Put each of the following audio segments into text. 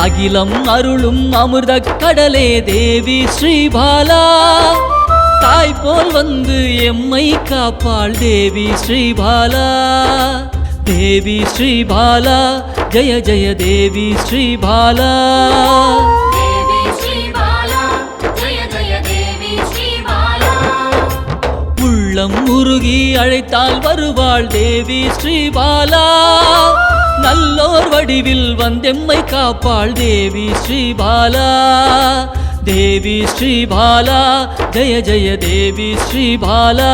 அகிலம் அருளும் அமிர்த கடலே தேவி ஸ்ரீபாலா, தாய் போல் வந்து எம்மை காப்பாள் தேவி ஸ்ரீபாலா. தேவி ஸ்ரீபாலா ஜெய ஜெய தேவி ஸ்ரீபாலா. உள்ளம் உருகி அழைத்தால் வருவாள் தேவி ஸ்ரீபாலா. நல்லோர் வடிவில் வந்தெம்மை காப்பாள் தேவி ஸ்ரீபாலா. தேவி ஸ்ரீபாலா ஜெய ஜெய தேவி ஸ்ரீபாலா.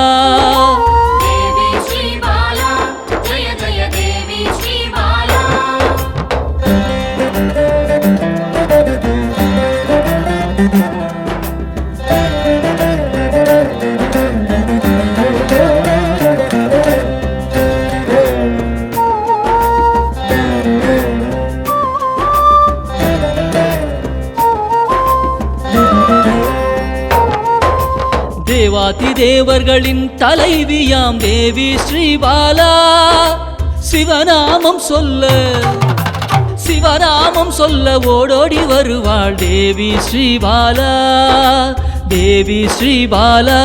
தேவாதி தேவர்களின் தலைவியாம் தேவி ஸ்ரீபாலா. சிவநாமம் சொல்ல ஓடோடி வருவாள் தேவி ஸ்ரீபாலா. தேவி ஸ்ரீபாலா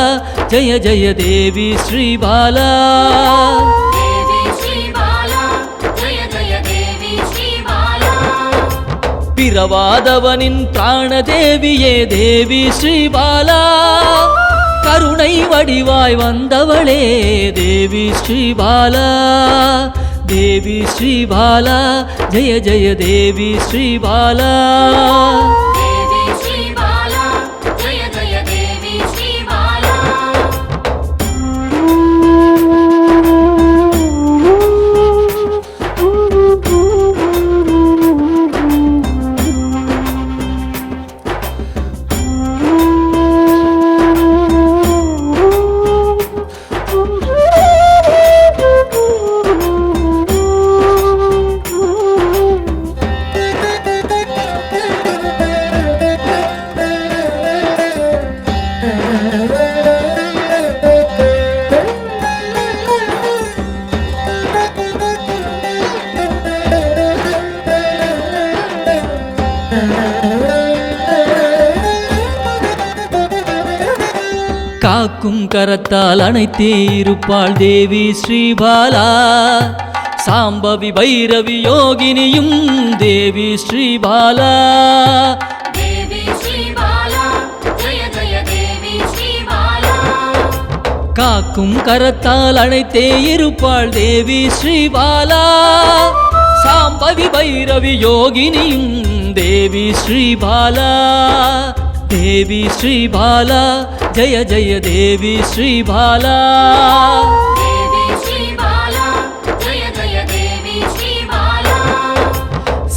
ஜெய ஜெய தேவி ஸ்ரீபாலா. பிறவாதவனின் பிராணதேவியே தேவி ஸ்ரீபாலா. கருணை வடிவாய் வந்தவளே தேவி ஸ்ரீபாலா. தேவி ஸ்ரீபாலா ஜெய ஜெய தேவி ஸ்ரீபாலா. காக்கும் கரத்தால் அணைத்தே இருப்பாள் தேவி ஸ்ரீபாலா. சாம்பவி பைரவி யோகினியும் தேவி ஸ்ரீபாலா. காக்கும் கரத்தால் அணைத்தே இருப்பாள் தேவி ஸ்ரீபாலா. சாம்பவி பைரவி யோகினியும் தேவி ஸ்ரீபாலா. தேவி ஸ்ரீபாலா ஜெய ஜெய தேவி ஸ்ரீபாலா.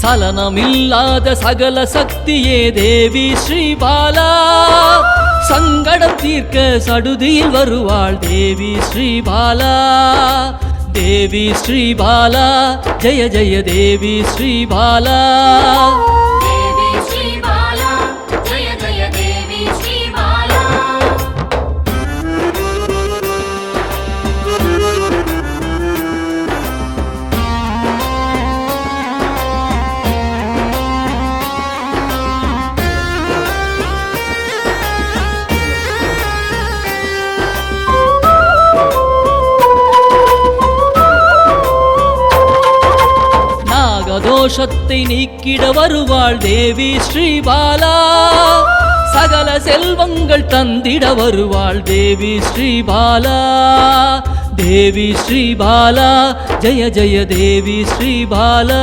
சலனமில்லாத சகல சக்தியே தேவி ஸ்ரீபாலா. சங்கடம் தீர்க்க சடுதியில் வருவாள் தேவி ஸ்ரீபாலா. தேவி ஸ்ரீபாலா ஜெய ஜெய தேவி ஸ்ரீபாலா. தோஷத்தை நீக்கிட வருவாள் தேவி ஸ்ரீபாலா. சகல செல்வங்கள் தந்திட வருவாள் தேவி ஸ்ரீபாலா. தேவி ஸ்ரீபாலா ஜெய ஜெய தேவி ஸ்ரீபாலா.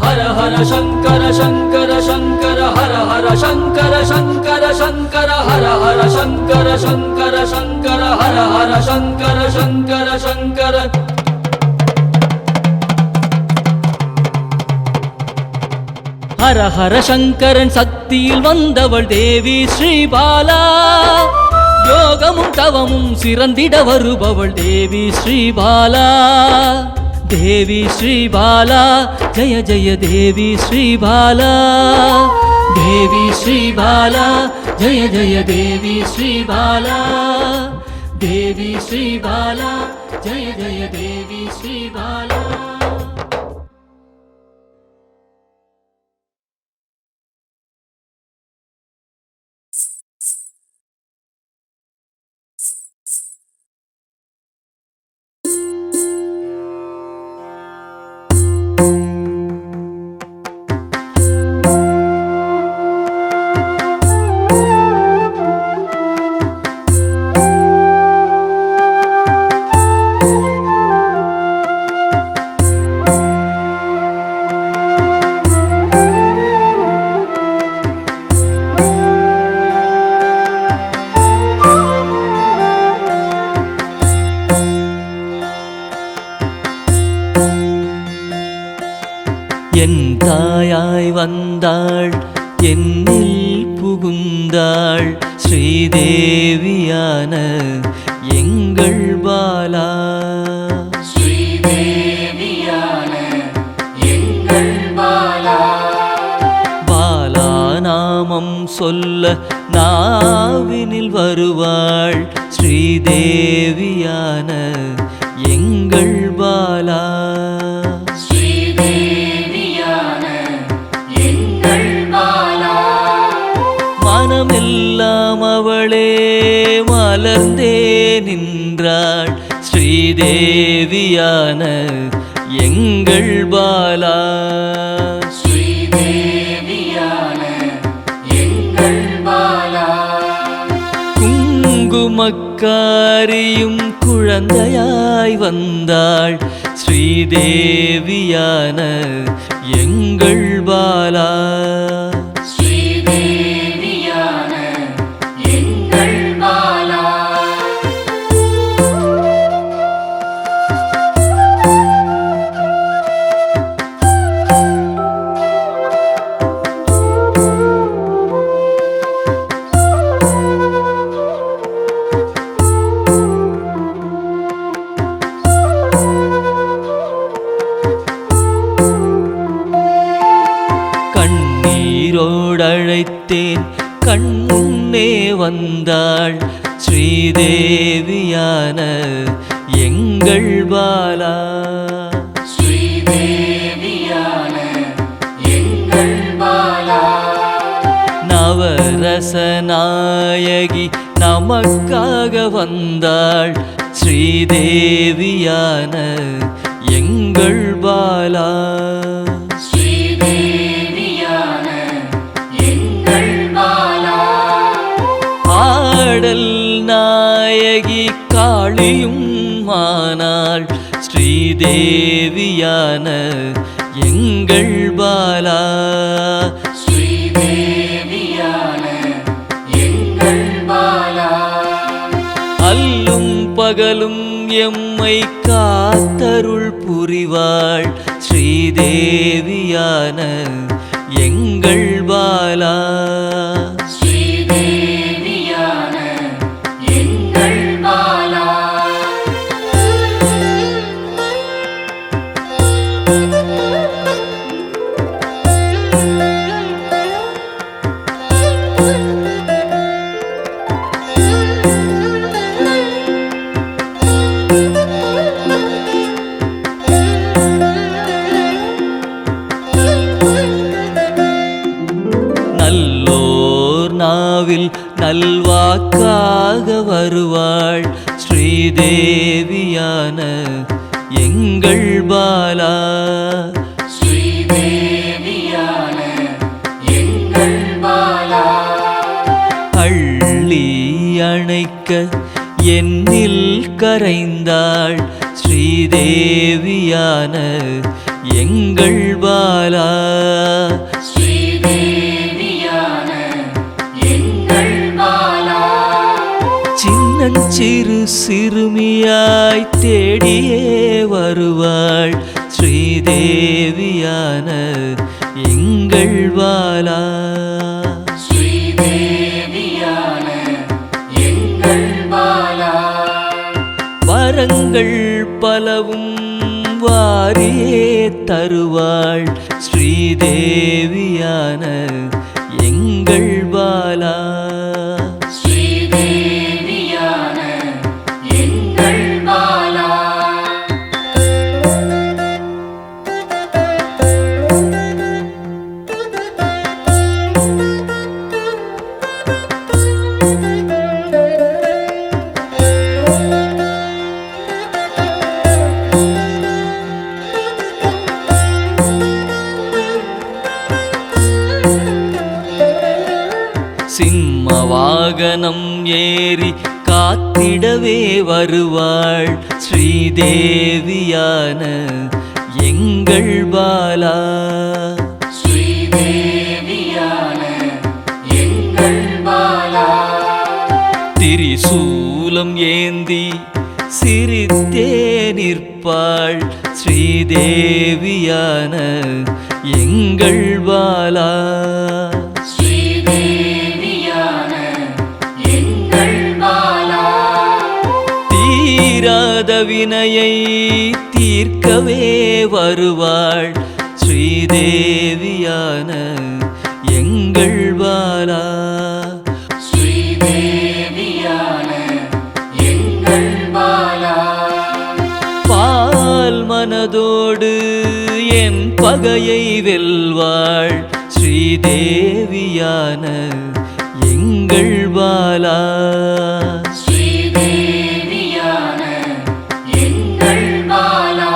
ஹர ஹர சங்கர சங்கர சங்கர ஹர ஹர சங்கர சங்கர சங்கர ஹர ஹர சங்கர சங்கர சங்கர ஹர ஹர சங்கர சங்கர சங்கர. ஹர ஹர சங்கரன் சக்தியில் வந்தவள் தேவி ஸ்ரீபாலா. யோகமும் தவமும் சிறந்திட வருபவள் தேவி ஸ்ரீபாலா. தேவி ஸ்ரீபாலா ஜய ஜய தேவி ஸ்ரீபாலா. தேவி ஸ்ரீபாலா ஜய ஜய தேவி ஸ்ரீபாலா. தேவி ஸ்ரீபாலா ஜய ஜய தேவி ஸ்ரீபாலா. என் தாயாய் வந்தாள் என்னில் புகுந்தாள் ஸ்ரீதேவியான எங்கள் பாலா. ஸ்ரீதேவியான எங்கள் பாலா. பாலா நாமம் சொல்ல நாவினில் வருவாள் ஸ்ரீதேவியான எங்கள் பாலா. மனமெல்லாம் அவளே மலர்ந்தே நின்றாள் ஸ்ரீதேவியான எங்கள் பாலா. ஸ்ரீதேவியான எங்கள் பாலா. குங்குமக்காரியும் குழந்தையாய் வந்தாள் ஸ்ரீதேவியான எங்கள் பாலா. அழைத்தேன் கண்முன்னே வந்தாள் ஸ்ரீதேவியான எங்கள் பாலா. ஸ்ரீதேவியான எங்கள் பாலா. நவரச நாயகி நமக்காக வந்தாள் ஸ்ரீதேவியான எங்கள் பாலா. ஆடல் நாயகி காளியும் ஆனாள் ஸ்ரீதேவியான எங்கள் பாலா. ஸ்ரீதேவியான எங்கள் பாலா. அல்லும் பகலும் எம்மை காத்தருள் புரிவாள் ஸ்ரீதேவியான எங்கள் பாலா. நாவில் நல்வாக்காக வருவாள் ஸ்ரீதேவியான எங்கள் பாலா. ஸ்ரீதேவியான எங்கள் பாலா. அள்ளி அணைக்க என்னில் கரைந்தாள் ஸ்ரீதேவியான எங்கள் பாலா. ஸ்ரீதேவியான சின்னஞ்சிறு சிறுமியாய் தேடியே வருவாள் ஸ்ரீதேவியான எங்கள் பாலா. ஸ்ரீதேவியான எங்கள் பாலா. வரங்கள் பலவும் வாரியே தருவாள் ஸ்ரீதேவியான எங்கள் பாலா. ஸ்ரீதேவியான எங்கள் பாலா. சிம்ம வாகனம் ஏறி காத்திடவே வருவாள் ஸ்ரீதேவியான எங்கள் பாலா. ஸ்ரீதேவியான எங்கள் பாலா. திரிசூலம் ஏந்தி சிரித்தே நிற்பாள் ஸ்ரீதேவியான எங்கள் பாலா. ஸ்ரீதேவியான எங்கள் பாலா. தீராத வினையை தீர்க்கவே வருவாள் ஸ்ரீதேவியான எங்கள் பாலா. ஸ்ரீதேவியான எங்கள் பாலா. பால் மனதோடு என் பகையை வெல்வாள் ஸ்ரீதேவியான எங்கள் பாலா. ஸ்ரீதேவியான எங்கள் பாலா.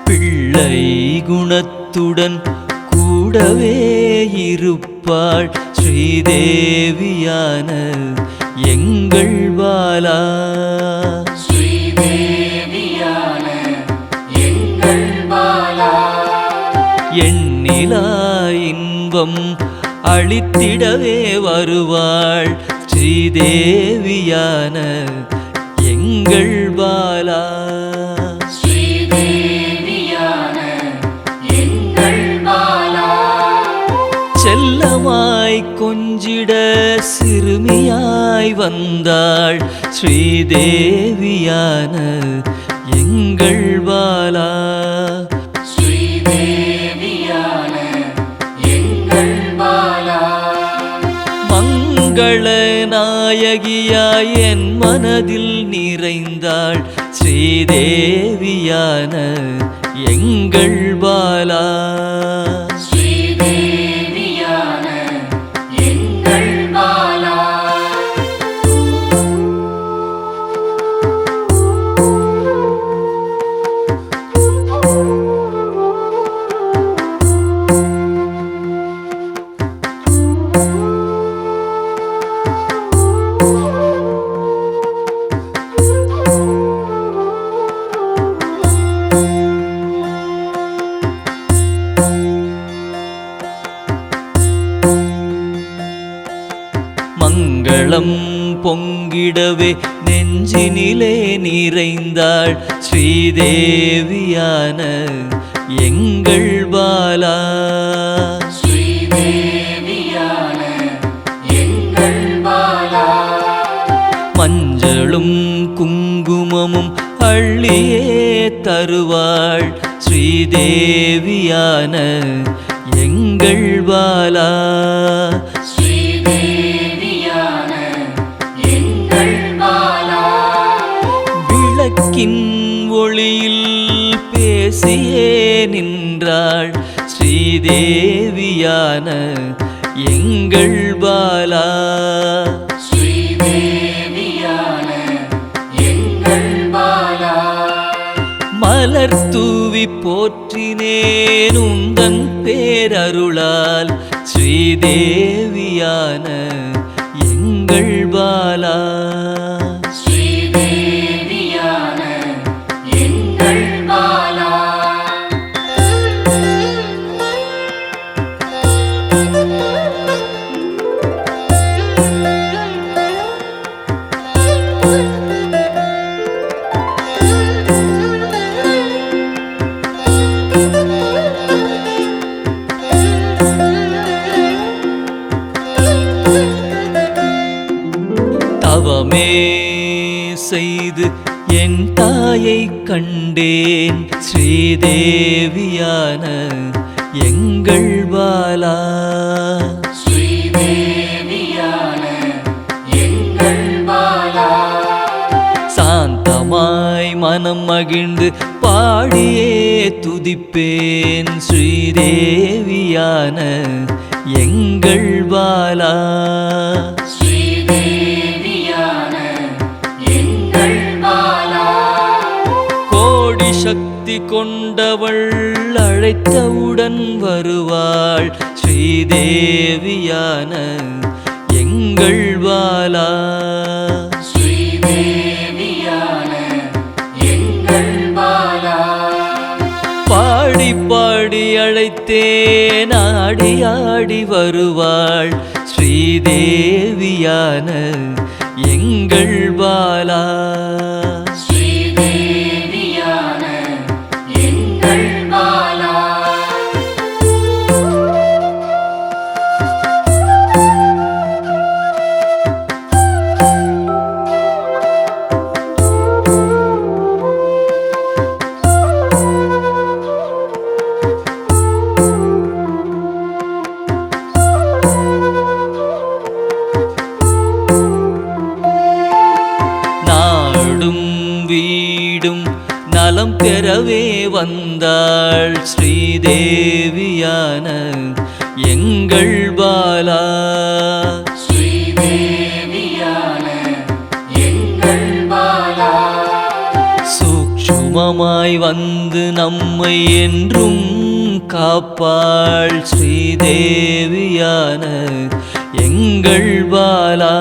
பிள்ளை குணத்துடன் கூடவே இருப்பாள் ஸ்ரீதேவியான எங்கள் பாலா. ஸ்ரீதேவியான எங்கள் பாலா. எண்ணிலா இன்பம் அளித்திடவே வருவாள் ஸ்ரீதேவியான எங்கள் பாலா. ஸ்ரீதேவியான எங்கள் பாலா. செல்லமாய் கொஞ்சிட சிறுமியாய் வந்தாள் ஸ்ரீதேவியான எங்கள் பாலா. ஸ்ரீதேவியான எங்கள் பாலா. மங்கள நாயகியாய் என் மனதில் நிறைந்தாள் ஸ்ரீதேவியான எங்கள் பாலா. ஸ்ரீதேவியான எங்கள் பாலா. மங்களம் பொங்கிடவே நெஞ்சினிலே நிறைந்தாள் ஸ்ரீதேவியான எங்கள் பாலா. ஸ்ரீதேவியான எங்கள் பாலா. மஞ்சளும் குங்குமமும் அள்ளியே தருவாள் ஸ்ரீதேவியான எங்கள் பாலா. ஸ்ரீதேவியான எங்கள் பாலா. விளக்கின் ஒளியில் பேசியே நின்றாள் ஸ்ரீதேவியான எங்கள் பாலா. ஸ்ரீதேவியான எங்கள் பாலா. மலர் தூவி போற்றினேன் உந்தன் பேரருளால் ஸ்ரீதேவியான எங்கள் பாலா. ஸ்ரீதேவியான எங்கள் பாலா. தவமே செய்து என் தாயை கண்டேன் ஸ்ரீதேவியான எங்கள் பாலா. ஸ்ரீதேவியான எங்கள் பாலா. சாந்தமாய் மனம் மகிழ்ந்து பாடியே துதிப்பேன் ஸ்ரீதேவியான எங்கள் பாலா. ஸ்ரீதேவியான எங்கள் பாலா. கோடி சக்தி கொண்டவள் அழைத்தவுடன் வருவாள் ஸ்ரீதேவியான எங்கள் பாலா. ஸ்ரீதேவியான எங்கள் பாலா. பாடி பாடி அழைத்தேன் ஆடி ஆடி வருவாள் ஸ்ரீதேவியான எங்கள் பாலா. ஸ்ரீதேவியான எங்கள் பாலா. நாடும் வீடும் நலம் பெறவே வந்தாள் ஸ்ரீதேவியான எங்கள் பாலா. ஸ்ரீதேவியான எங்கள் பாலா. சூக்ஷ்மமாய் வந்து நம்மை என்றும் காப்பாள் ஸ்ரீதேவியான எங்கள் பாலா.